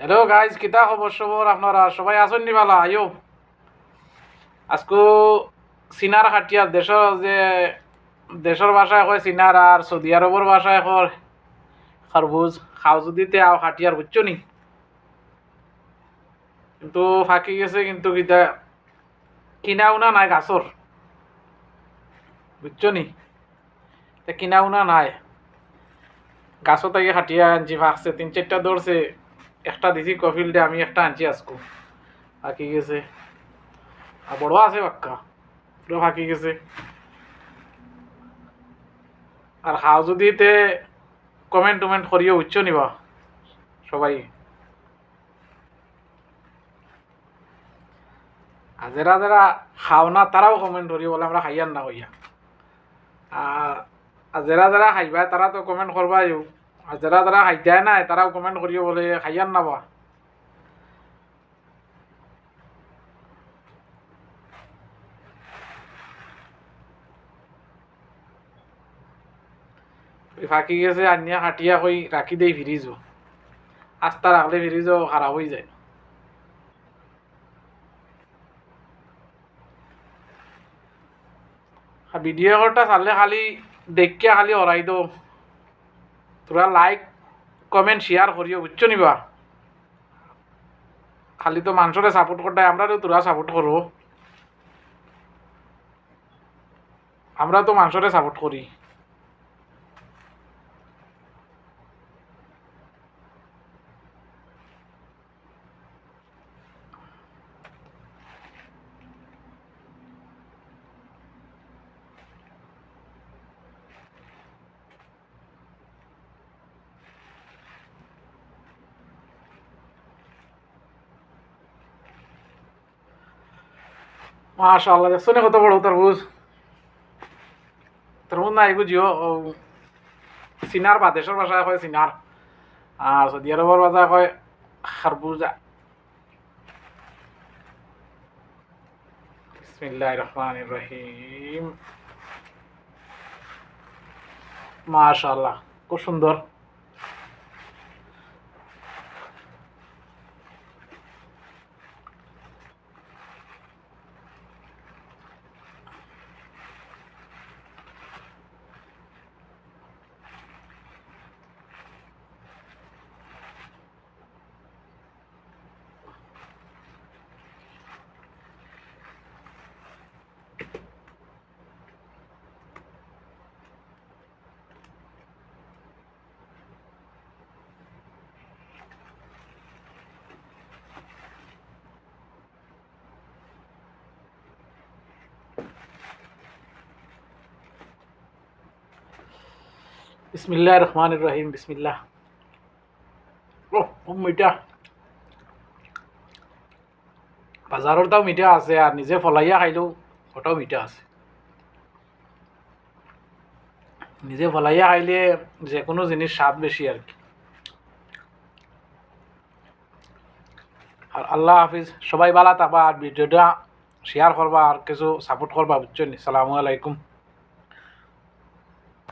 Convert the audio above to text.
Hello guys, কিতা খবর সবর? আপনারা সবাই আছেন নি? বালা আইও আজকু সিনার খাটিয়ার দেশের ভাষায় কয় সিনার, আর সৌদি আরবের ভাষায় কয় খরবুজ। খাও যদিতে আও খাটিয়ার, বুঝছো নি? কিন্তু ফাঁকি গেছে, কিন্তু কিতা কিনা উনা নাই গাছর, বুঝছো নি? কিনা উনা নাই, গাছও তাকে খাটিয়া আনছি। ফাঁকছে 3-4টা ধরছে, একটা দিছি কফিল দে, আমি একটা আনছি আজকু। ফাঁকি গেছে, আর বড় আছে বাক্কা, পুরো ফাঁকি গেছে। আর খাও যদি তে কমেন্ট টমেন্ট করিও, বুঝছো নিবা সবাই। আর যারা যারা খাও না তারাও কমেন্ট করিও, বলে আমরা খাইয়ার না হইয়া। আর যারা যারা খাইবা তারা তো কমেন্ট করবাই। আর যারা যারা খাইতায় নাই তারাও কমেন্ট করিও, বলে খাইয়ার না বা। ফাঁকি গেছে, আনিয়া খাটিয়া কই রাখি দেই ফ্রিজও। আস্তা রাখলে ফ্রিজও খারাপ হয়ে যায়। ভিডিও করটা চাললে খালি দেখিয়া খালি হরাই দো। তোরা লাইক কমেন্ট শেয়ার করিও, বুঝছো নিবা। খালি তো মানুষরে সাপোর্ট করতে, আমরা তো তোরা সাপোর্ট করো। আমরা তো মানুষরে সাপোর্ট করি। মাশাআল্লাহ, দেখছো না কত বড় তরমুজ? তরমুজ না বুঝিও, সিনার বাদেশের ভাষায় কয় সিনার, আর সৌদি আরবের ভাষায় কয় খারবুজা। বিসমিল্লাহির রহমানির রহিম। মাশাআল্লাহ, খুব সুন্দর। বিসমিল্লাহির রহমানির রহিম। বিসমিল্লাহ। ও খুব মিঠা। বাজারের তাও মিঠা আছে, আর নিজে ফলাইয়া খাইলেও ওটাও মিঠা আছে। নিজে ফলাইয়া খাইলে যে কোনো জিনিস স্বাদ বেশি আর কি। আর আল্লাহ হাফিজ, সবাই ভালো থাকবা, আর ভিডিওটা শেয়ার করবা, আর কিছু সাপোর্ট করবা, বুঝছো নি? সালামু আলাইকুম।